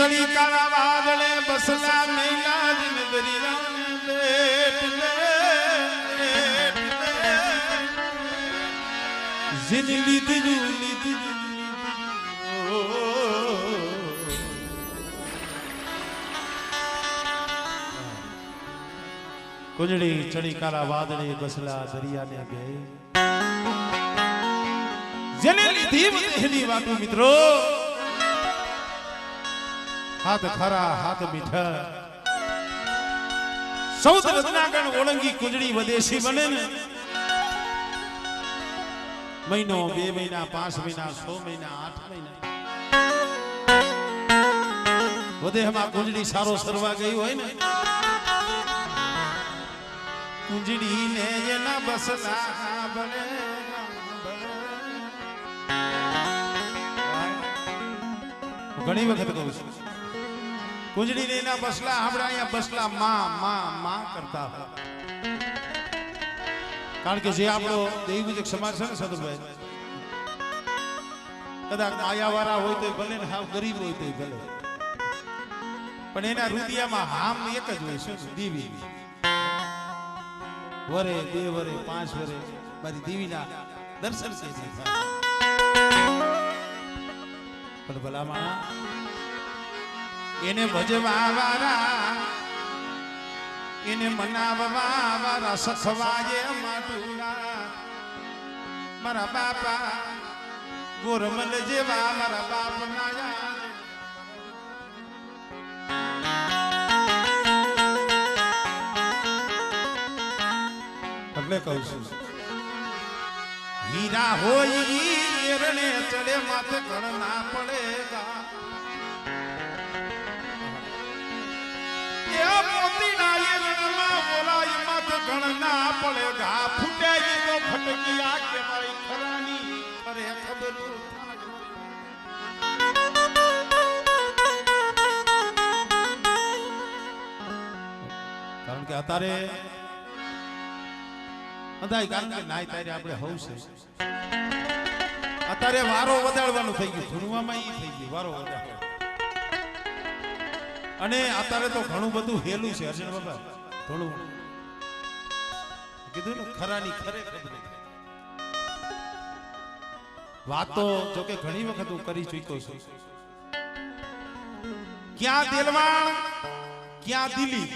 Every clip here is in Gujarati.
ચડી કાળા વાદળે બસલા મેલા જીન દરિયાને બેટ જીન લીધું કુંજડી ચડી કાળા વાદળે બસલા દરિયાને બે જેને લીધી બધી વાતો મિત્રો હાથ ખરા હાથ મીઠા સૌદ રત્નાકણ ઓળંગી કુંજડી વદેશી બને ને મહિનો 2 મહિના 5 મહિના 6 મહિના 8 મહિના વદેહમાં કુંજડી સારો સરવા ગઈ હોય ને કુંજડી ને એના બસલા બને ઘણી વખત કહું છું કુંજડી ને એના બસલા આપણે અહીંયા બસલા માં કરતા હતા કારણ કે જે આપણો દૈવિક સમાજ છે ને સદુભાઈ કદાચ માયાવાળા હોય તો ભલે ને હાવ ગરીબ હોય તો ભલે પણ એના રુદિયામાં હામ એક જ હોય શું દેવી વરે 2 વરે 5 વરે મારી દેવીના દર્શન છે પણ ભલા માણા એને ભજવા વાળા એને મનાવવા વાળા સખવાજે માટુડા મારા બાપા ગોરમલ જેવા મારા બાપ ના એટલે કહું છું હીરા હોય એરણે ચડે માથે ઘણ ના પડેગા એ મોતીના એરણમાં બોલાય માથે ઘણ ના પડેગા ફૂટાય તો ફટકિયા કહેવાય ખરાની ખરે ખબર કારણ કે અત્યારે અંધાઈ કારણ કે નાય તારે આપણે હોવ છે અત્યારે વારો વધારવાનું થઈ ગયું ધૂણવામાં ઈ થઈ ગયું વારો વધારવાનો અને અત્યારે તો ઘણું બધું હેલું છે અર્જુન બાબા થોડું કીધું ને ખરાની ખરે ખબર વાતો જો કે ઘણી વખત હું કરી ચૂક્યો છું ક્યાં દિલવાણ ક્યાં દિલી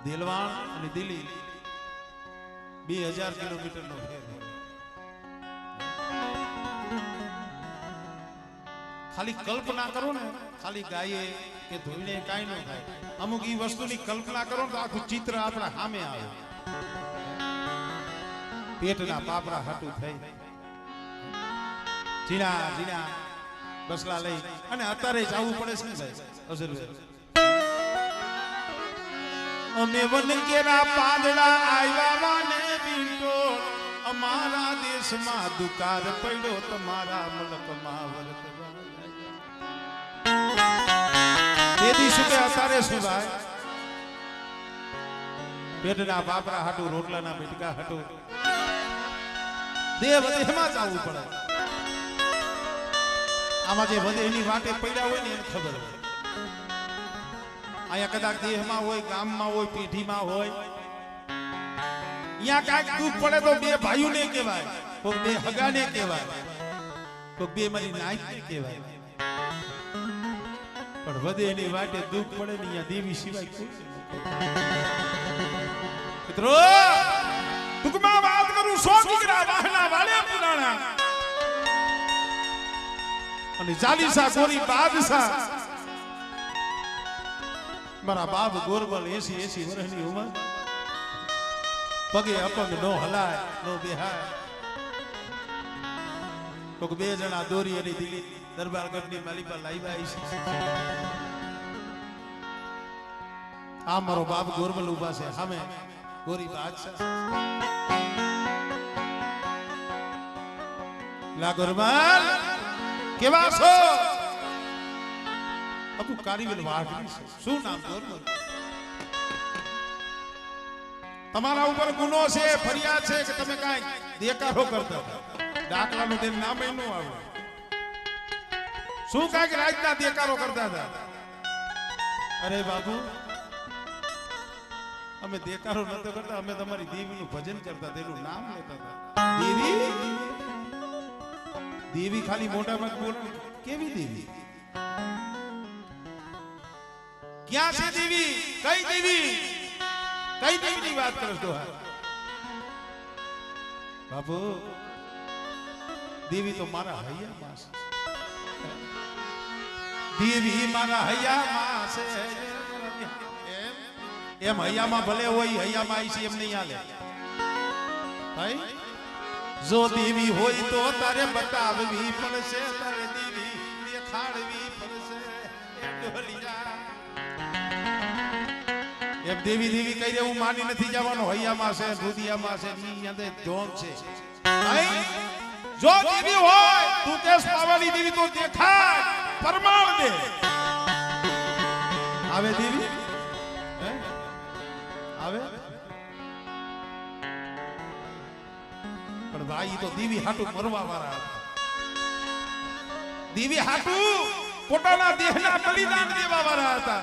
દિલવાણ અને દિલ્હી 2000 કિલોમીટર નો ફેર ખાલી કલ્પના કરો ને ખાલી ગાયે કે ધોઈને કાઈ ન થાય અમુક ઈ વસ્તુની કલ્પના કરો તો આખું ચિત્ર આપણા સામે આવે પેટના પાપડા હાટું થઈ જીના જીના બસલા લઈ અને અત્યારે જવું પડે છે ને ભાઈ અઝરભાઈ અમે વન કેરા પાંદડા આવ્યા ને બીટો અમારા દેશમાં દુકાર પડ્યો તમારા મલકમાં વરતવા તેથી શું કે અત્યારે શું ભાઈ પેટના પાપરા હાટું રોટલાના બેટકા હાટું દેહ વધેમાં જવું પડે આમાં જે વધે એની વાટે પડ્યા હોય ને એને ખબર હોય અહીંયા કદાચ દેહમાં હોય ગામમાં હોય પેઢીમાં હોય અહીંયા કાંઈક દુઃખ પડે તો બે ભાઈઓને કહેવાય કોઈ બે હગાને કહેવાય કોઈ બે મારી નાઈકને કહેવાય પણ વધે એની વાટે દુઃખ પડે ને અહીંયા દેવી સિવાય કોઈ મિત્રો ટૂંકમાં વાત કરું 100 દીકરા વાહના વાળે પુરાણા અને ચાલીસા ગોરી બાદશાહ મારા બાપ ગોરબલ 80 વર્ષની ઉંમર પગે અપંગ નો હલાય નો બેહાય કોક 2 જણા દોરી એની દિલ્હી દરબારગઢની માલી પર લાવ્યા છે આ મારો બાપ ગોરબલ ઉભા છે સામે ગોરી બાદશાહ લા ગોરબલ કેવા છો અબુ કારીવેલ વાઘરી છે શું નામ ગોરબલ તમારા ઉપર ગુનો છે ફરિયાદ છે કે તમે કાઈ દેકારો કરતા દાખલાનું તેનું નામ એ ન આવે શું કાંઈક રાતના દેકારો કરતા હતા? અરે બાબુ, અમે દેકારો નતો કરતા, અમે તમારી દેવીનું ભજન કરતા, તેનું નામ લેતા હતા. દેવી દેવી ખાલી મોઢામાં બોલો. કેવી દેવી? ક્યાં છે દેવી? કઈ દેવી? કઈ દેવીની વાત કરો છો? બાબુ, દેવી તો મારા હૈયામાં છે. દેવી મારા હૈયામાં છે. એમ હૈયામાં ભલે હોય, હૈયામાં આવી છે એમ નહીં હાલે. જો દેવી હોય તો તારે બતાવવી પડશે, તારે દેવી દેખાડવી પડશે. એમ દેવી દેવી કહી દે, હું માની નથી જવાનો. હૈયામાં છે, રુદિયામાં છે, ની ધોમ છે. જો દેવી હોય તું કેસ પાવાની દેવી તો દેખાડ, પરમાણ દે. આવે દેવી? આવે? પણ ભાઈ તો દેવી હાટુ મરવા વાળા હતા. દેવી હાટુ પોતાના દેહના બલિદાન દેવા વાળા હતા.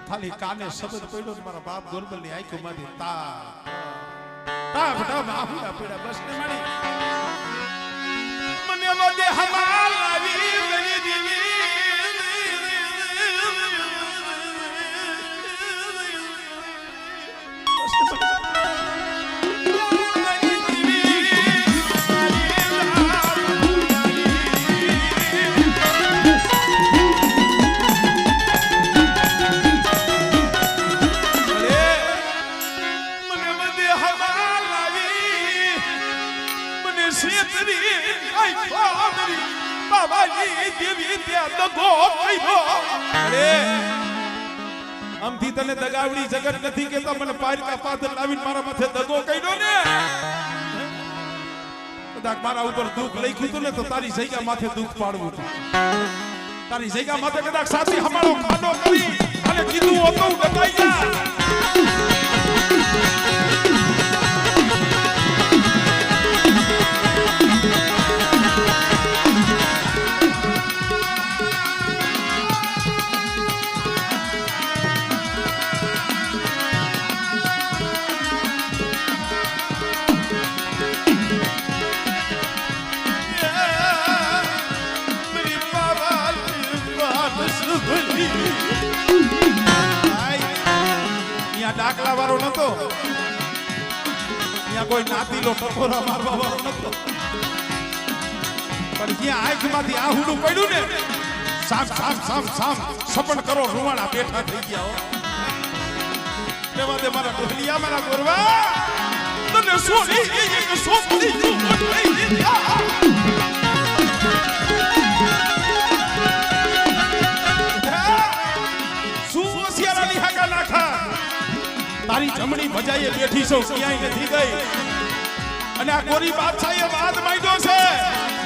ખાલી કાને શબ્દ પડ્યો ને મારા બાપ ગોરબલ ની આંખો માંથી તા બટા બાહુડા પડ્યા. બસ ને મારી મને મોદે હમાલ લાવી મેરી દેવી. આમથી તને દગાવડી જગત નથી કેતા, મને પારકા પાથર લાવીને મારા માથે દગો કર્યો ને. કદાચ મારા ઉપર દુઃખ લખ્યું હતું ને તો તારી જગ્યા માથે દુઃખ પાડવું હતું. તારી જગ્યા માથે કદાચ સાચી હમાળો ખાડો કરી અને કીધું હતું દગાઈ જા. ડાકલા વાળો નતો, ત્યાં કોઈ નાતીલો ટકોરા મારવા વાળો નતો. પણ જ્યાં આંખમાંથી આહુડું પડ્યું ને, સામ સામ સામ સામ સપન કરો રૂવાણા બેઠા થઈ ગયા. લેવા દે મારા ઢોલિયા, મારા ગોરવા, તને સોની એક સોપડી તું લઈ લીધા. તારી જમણી ભજાઈએ બેઠી છો, ક્યાંય નથી ગઈ. અને આ ગોરી બાદશાહે વાત માંગ્યો છે,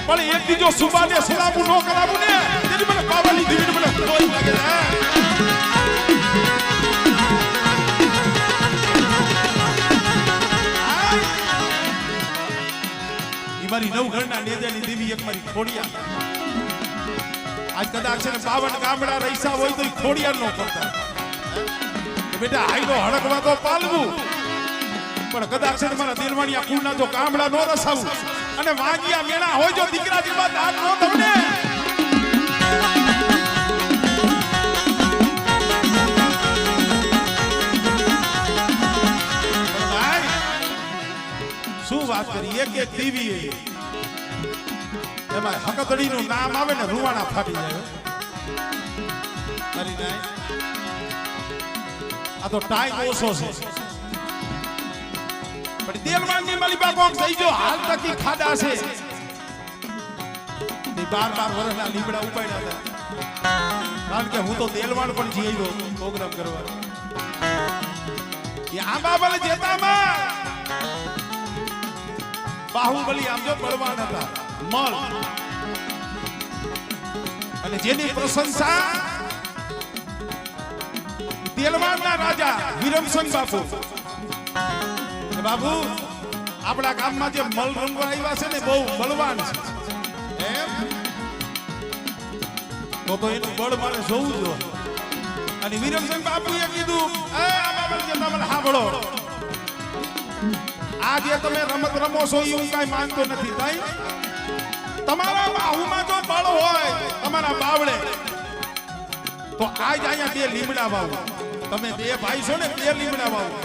પણ એક દીજો સુબાને સલામું ન કરાવું ને, તેની મને પાવાની દીવીને મને કોઈ લાગે ને. ઈ મારી નવઘરના નેજાની દેવી એક મારી ખોડિયા. આજ કદાચ છે ને 52 ગામડા રહીસા હોય તો ખોડિયા ન કરતા. બેટા આઈનો હડકવા તો પાલવું, પણ કદાચ છે મારા દિલવાણીયા કુળના જો કામડા નો રસાવું અને વાગિયા મેણા હોય જો દીકરા જેવા દાન નો તમને. શું વાત કરી? એક એક દેવી એમાં હકતડીનું નામ આવે ને રૂવાણા ફાટી જાય. કરી જાય આ તો ટાઈમ ઓછો છે. પણ દેલવાનની માલી બાપો થઈ જો હાલ તકી ખાડા છે. તે 12 વર્ષના લીમડા ઉપાડ્યા હતા, કારણ કે હું તો દેલવાન પણ જઈ ગયો પ્રોગ્રામ કરવા. એ આંબા બલ જેતામાં બાહુબલી આમ જો બળવાન હતા મલ, અને જેની પ્રશંસા દેલવાનના રાજા વિરમસંગ બાપુ. બાબુ આપણા ગામમાં જે મલ રંગો આવ્યા છે ને બહુ બળવાન છે એમ તો એનું બળ મારે જોવું જોઈએ. અને વિરમસિંહ બાપુએ કીધું એ આમાં જે તમને સાંભળો આ જે તમે રમત રમો છો એ હું કાંઈ માનતો નથી ભાઈ. તમારા બાહુમાં જો બળ હોય તમારા બાવળે તો આજ અહીંયા 2 લીમડા વાવો. તમે 2 ભાઈ છો ને 2 લીમડા વાવો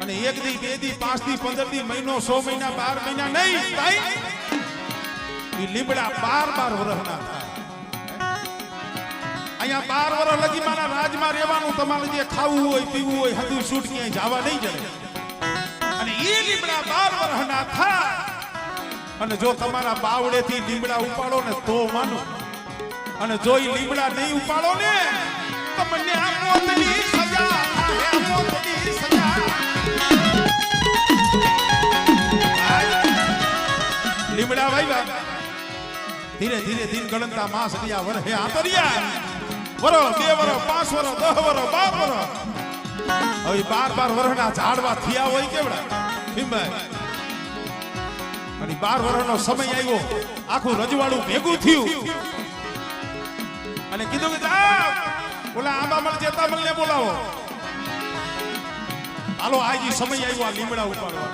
અને 1 દી 2 દી 5 દી 15 દી મહિનો 100 મહિના 12 મહિના નહીં ભાઈ એ લીમડા 12 વર્ષના થાય. અહીંયા 12 વર્ષ લગી મારા રાજમાં રહેવાનું. તમારે જે ખાવું હોય પીવું હોય હદુ છૂટ ક્યાંય જવા નહીં જડે. અને એ લીમડા 12 વર્ષના થાય અને જો તમારા બાવડેથી લીમડા ઉપાડો ને તો માનો. અને જો એ લીમડા નહીં ઉપાડો ને તો મને આ મોતની સજા આ મોતની સજા. લીમડા વાવ્યા ધીરે ધીરે દિન ગણતા માસ રહ્યા વરહે આતરિયા વરો 2 વરો 5 વરો 10 વરો 12 વરો હવે 12 વર્ષના ઝાડવા થયા હોય કેવડા ભીમભાઈ. અને 12 વર્ષનો સમય આવ્યો આખું રજવાડું ભેગું થયું અને કીધું કે ઓલા આંબામલ જેતામલને બોલાવો. હાલો આજી સમય આવ્યો આ લીમડા ઉપાડવા.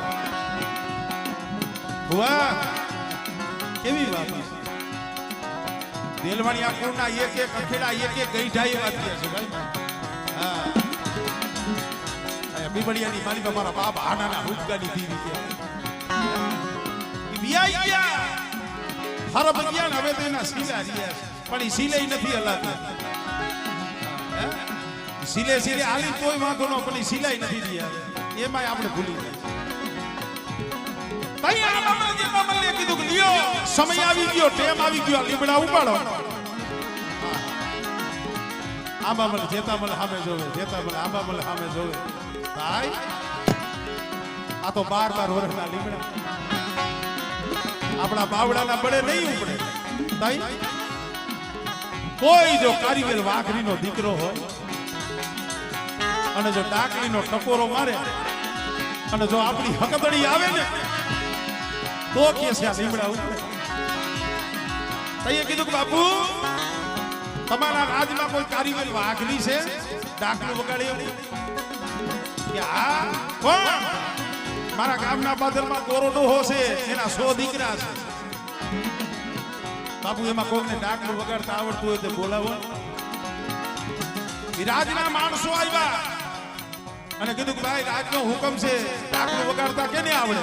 વાહ કેવી વાત છે. દેલવાણી આકુરના એક એક અખેડા એક એક ગઈઢાઈ વાત છે ભાઈ. હા આ બીબડિયાની માલિકા મારા બાપ આનાના હુજગાની દીવી કે વિયાઈ ગયા હરબ ગયા હવે તો એના સીલા રહ્યા પણ એ સીલે નથી હલાતા. સીલે સીલે આલી કોઈ વાંધો ન પણ એ સિલાઈ નથી રહ્યા એમાં આપણે ભૂલી ગયા. ભાઈ આ બાબા જે બાબાને કીધું કે લ્યો સમય આવી ગયો ટેમ આવી ગયો લીમડા ઉપાડો. આંબામલ જેતામલ સામે જોવે જેતામલ આંબામલ સામે જોવે. ભાઈ આ તો 12 વર્ષના લીમડા આપણા બાવડાના બળે નહીં ઉપડે. ભાઈ કોઈ જો કારીગર વાઘરીનો દીકરો હોય અને જો ડાકડીનો ટકોરો મારે અને જો આપણી હકદડી આવે ને તો કે છે આ લીમડા ઉપડે. તઈએ કીધું કે બાપુ તમારા રાજમાં કોઈ કારીગર વાઘરી છે ડાકડું વગાડી કે આ કોણ? મારા ગામના બાદરમાં કોરોડો છે એના 100 દીકરા છે. બાપુ એમાં કોઈને ડાકડું વગાડતા આવડતું હોય તો બોલાવો. રાજના માણસો આવ્યા અને કીધું કે ભાઈ રાજનો હુકમ છે ડાકડું વગાડતા કેને આવડે?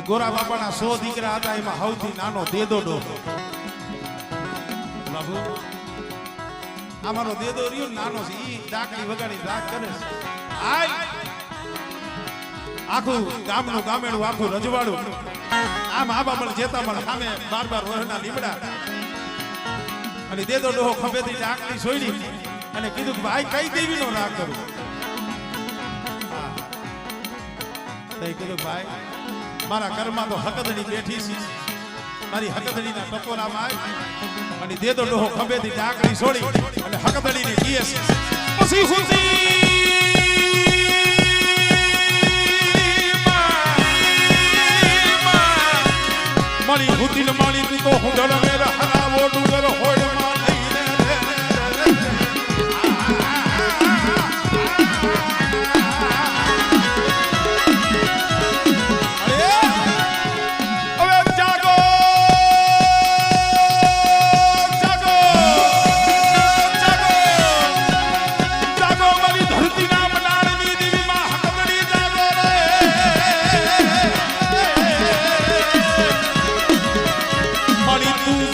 ગોરા બાપાના 100 દીકરા હતા એમાં સૌથી નાનો દેદો ડોહો. બાબુ અમારો દેદો રહ્યો નાનો છે ઈ ડાકડી વગાડી રાગ કરે છે. આખું ગામનું ગામેડું આખું રજવાડું આમ આબામલ જેતામલ સામે 12 વર્ષના લીમડા અને દેદો ડોહો ખભેથી ડાકડી છોડી અને કીધું કે ભાઈ કઈ દેવીનો રાગ કરું? કીધું ભાઈ મારા ઘરમાં તો હકદડી બેઠી છે મારી હકદડીના ટકોરામાં આવી અને દેદો ડોહો ખભેથી ડાકડી છોડી અને હકદડીને કીએ છે પછી ખુશી મારી હુતીન મારી તું તો હુંડળ મે હરાવો ડુંગર હોડ માં લઈને હવે જાગો જાગો જાગો જાગો મારી ધરતી ના બનાડની દેવી માં હકદડી જાગો રે.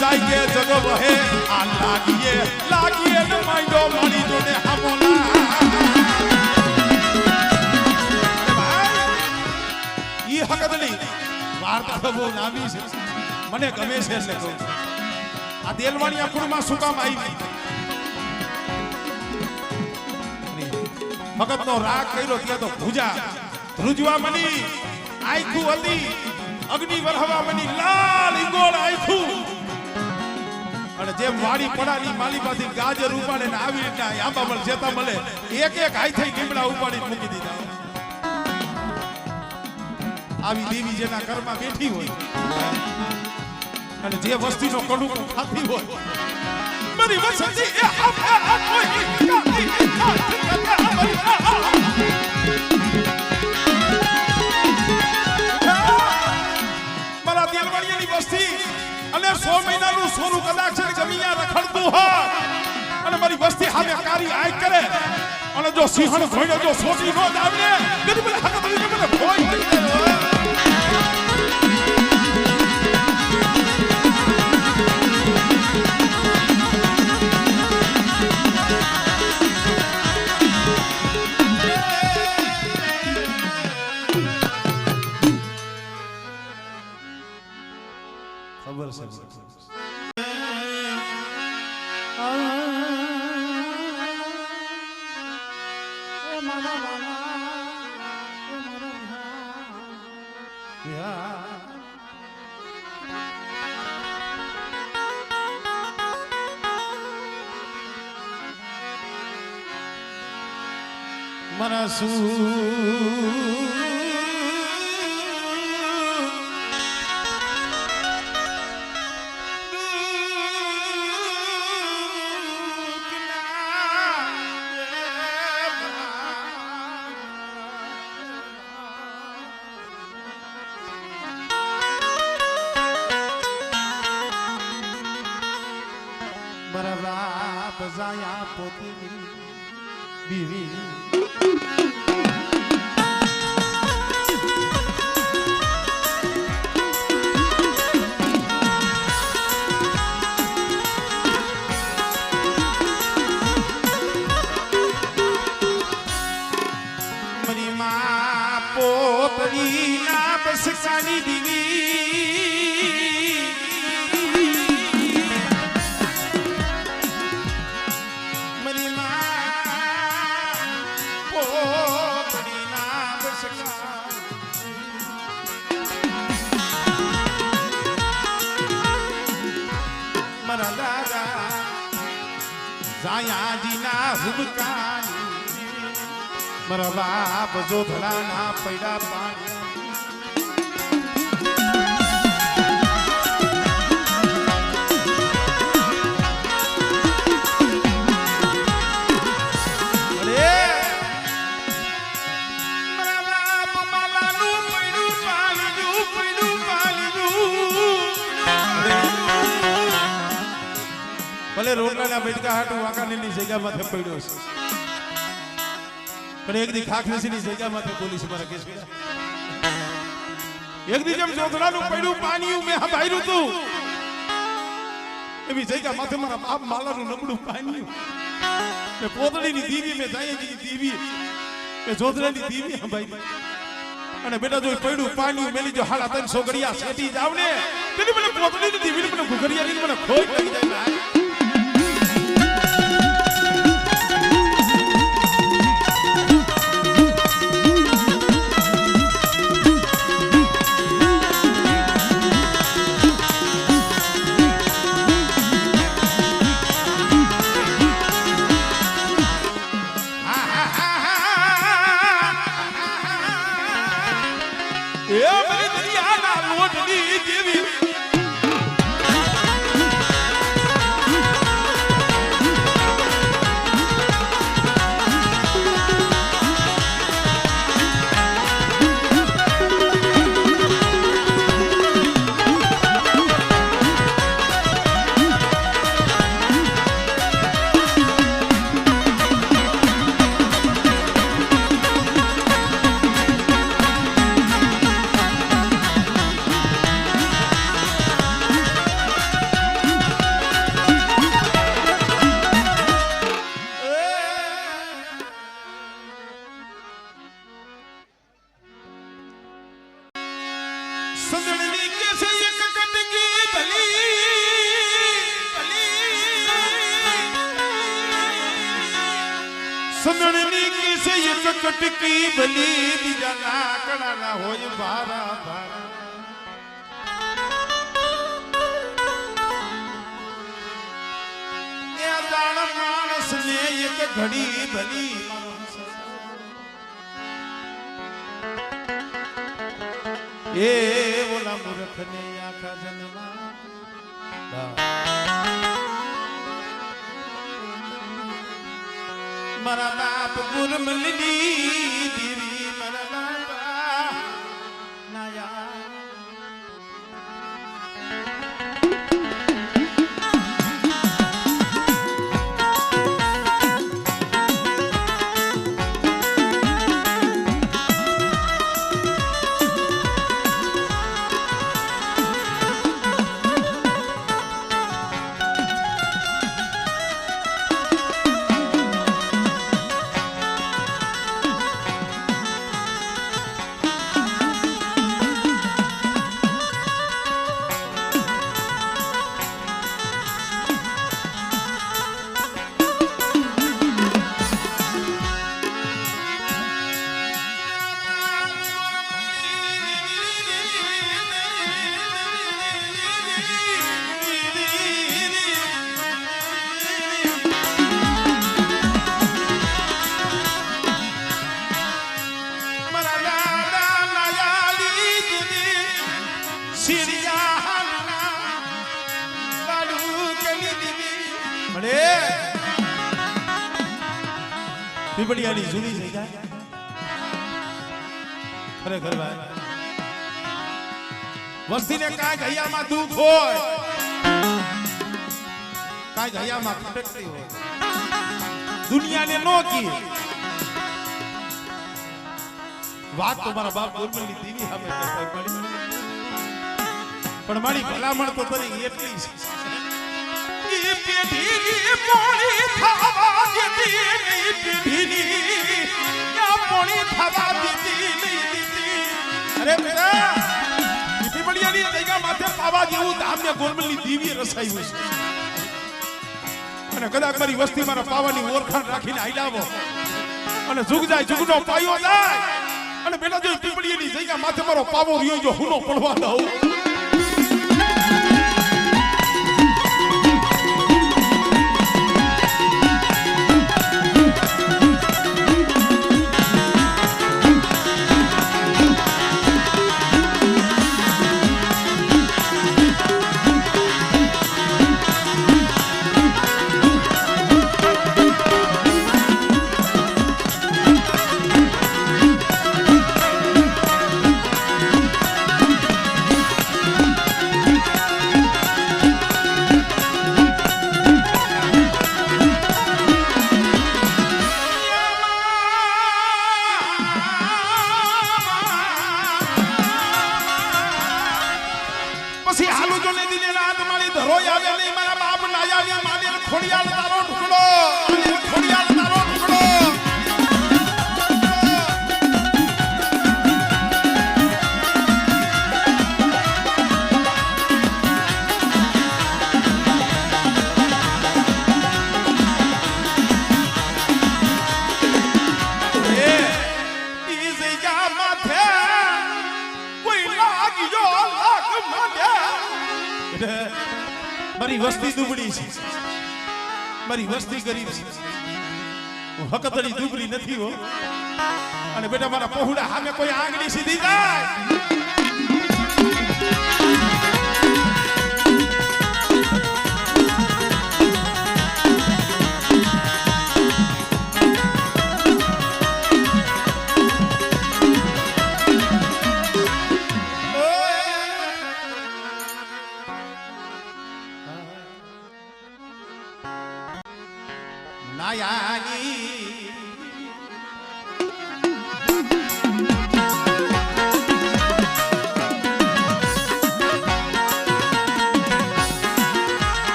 જાઈએ જગ વહે આ લાગીએ લાગીએ ને માંડો મારી જોડે હામોલા. ઈ હકદડી વાર્તા તો બહુ નામી છે મને ગમે છે એટલે કહું છું. આ દેલવાણી આખુરમાં શું કામ આવી ભગતનો રાગ કર્યો ત્યાં તો ભુજા ધ્રુજવા મની આખું હતી અગ્નિ વરહવા મની લાલ ઈંગોળ આખું અને જેમ વાડી પડાની માલીમાંથી ગાજર ઉપાડે ને આવી રીતના આંબામલ જેતામલે એક એક હાથે લીમડા ઉપાડી મૂકી દીધા. આવી દેવી જેના ઘરમાં બેઠી હોય અને જે વસ્તીનો કડું ખાતી હોય મારી વસંતી એ મારા દિલવાણીયાની વસ્તી અને 100 મહિનાનું સોનું કદાચ જમીયા રખડતું હોય અને મારી વસ્તી સામે કારી આય કરે અને જો સિંહણ ભોયને જો સોટી નો દાવને તેથી મને હક બની મને ભોય કરી દે ખબર છે મારા મારા બાપ જાયા પોતની બીવી મારી માં પોતની ના બસકાની દીવી મારી માં પોતની ના બસકાની મારા દાદા જાયાજીના હુબકાની મારા બાપ જોધડાના પૈડા પાણી ભલે રોટલાના બેટકા હાટું વાંકાનેરની જગ્યામાં પડ્યો છે પણ એક દી ખાખરીસીની જગ્યામાં પોલીસ મારા કેસ એક દી જેમ જોધડાનું પડ્યું પાણીયું મેં હબાયરું તું એવી જગ્યા માથે મારા બાપ માલાનું નબળું પાણીયું ને પોતળીની દીવી મેં જાયજીની દીવી કે જોધડાની દીવી હબાઈ અને બેટા જો પડ્યું પાણીયું મેલી જો 350 ગડિયા છેટી જાવ ને તેની મને પોતળીની દીવી મને ઘુઘરિયાની મને ખોટ લાગી જાય સંદણી કિસે એક કટકી ભલી બીજા લાકડા ના હોય ભારા ભારા એ જાણ માણસ ને એક ઘડી ભલી એ ઓલા મૂર્ખને આખા જન્મમાં મારા બાપ ગુરમલની દેવી મારા બાપા નાયા પીપળિયાની જુદી થઈ જાય ખરેખર ભાઈ વસ્તીને કાંઈક હૈયામાં દુઃખ હોય કાંઈક હૈયામાં ખટકતી હોય દુનિયાને નો કી વાત તો મારા બાપ ગુરમલની દેવી સામે પણ મારી ભલામણ તો તરી એટલી છે પેઢીની પોણી થવા દેતી નહીં પેઢીની યા પોણી થવા દેતી નહીં દીતી અરે બેટા પીપળિયાની જગ્યા માથે પાવા જેવું ધામ્ય ગુરમલની દેવીએ રસાયું છે અને કદાચ મારી વસ્તી મારા પાવાની ઓળખાણ રાખીને આઈલાવો અને જુગ જાય જુગનો પાયો જાય અને બેટા જો પીપળિયાની જગ્યા માથે મારો પાવો રહ્યો જો હુનો પડવા દઉં ખોડિયાલ તારો ટુકડો ખોડિયાલ તારો ટુકડો મારી વસ્તી દુબળી છે મારી વસ્તી ગરીબ છે હું હકતડી દુબળી નથી હો અને બેટા મારા પહોળા સામે કોઈ આંગળી સીધી જાય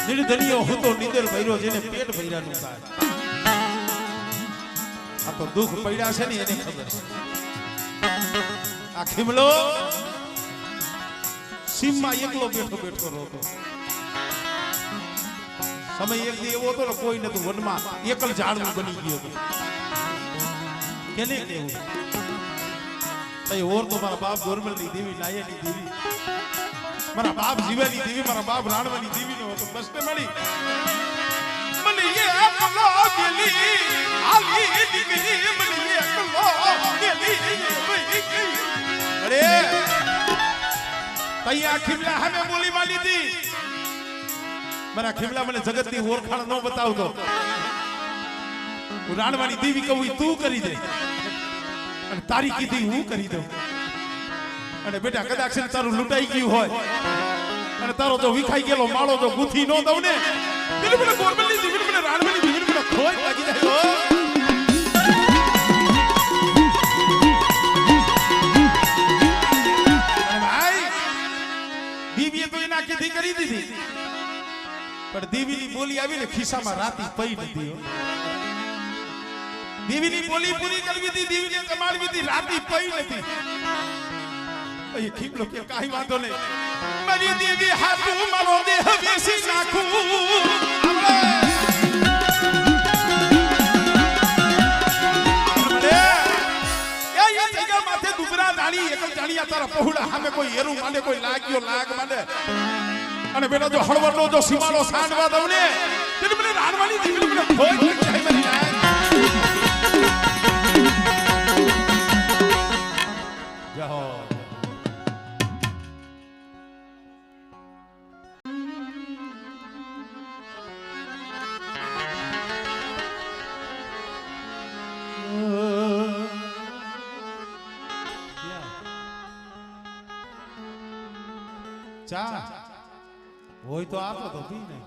નિર્ધનિયો હું તો નિદર ભર્યો જેને પેટ ભર્યાનું થાય આ તો દુઃખ પડ્યા છે ને એને ખબર છે આ ખીમલો સીમમાં એકલો બેઠો બેઠો રહેતો સમય એક દી એવો હતો ને કોઈ નતું વનમાં એકલ ઝાડવું બની ગયો હતો કેને કેવું તઈ ઓર તો મારા બાપ ગોરમલની દેવી નાયની દેવી મારા બાપ જીવાની દેવી મારા બાપ રાણવાની દેવી નો હતો બસ ને મળી મને એકલો ગેલી આલી દીકરી મને એકલો ગેલી અરે તૈયા ખીમલા હમે બોલી વાલી દી મારા ખીમલા મને જગતની ઓળખાણ ન બતાવતો હું રાણવાની દેવી કહું તું કરી દે અને તારી કીધી હું કરી દઉં અને બેટા કદાચ તારું લૂંટાઈ ગયું હોય અને તારો જો વિખાઈ ગયેલો માળો જો ગુથી ન દઉં ને એટલે મને ગોરમલની દેવી મને રાણવાની દેવી મને ખોટ લાગી જાય અને ભાઈ દેવીએ તો એના કીધી કરી દીધી પણ દેવીની બોલી આવી ને ખિસ્સામાં રાતી પઈ નથી દેવીની બોલી પૂરી કરવી હતી દેવીને કમાડવી હતી રાતી પઈ નથી એ ખીમલો કે કાઈ વાંધો નહીં મારી દેવી હાથું મારો દેહ બેસી નાખું માથે દુબરા દાણી એક જાણિયા તારા પહોળા સામે કોઈ એરું માંડે કોઈ લાગ્યો લાગ માંડે અને બેટા જો હળવરનો જો સીમાડો સાંડવા દઉં ને તેને મને રાણવાની દેવી મને ખોઈ જાય મારી જાઓ ચા હોય તો આપો તો પી નહીં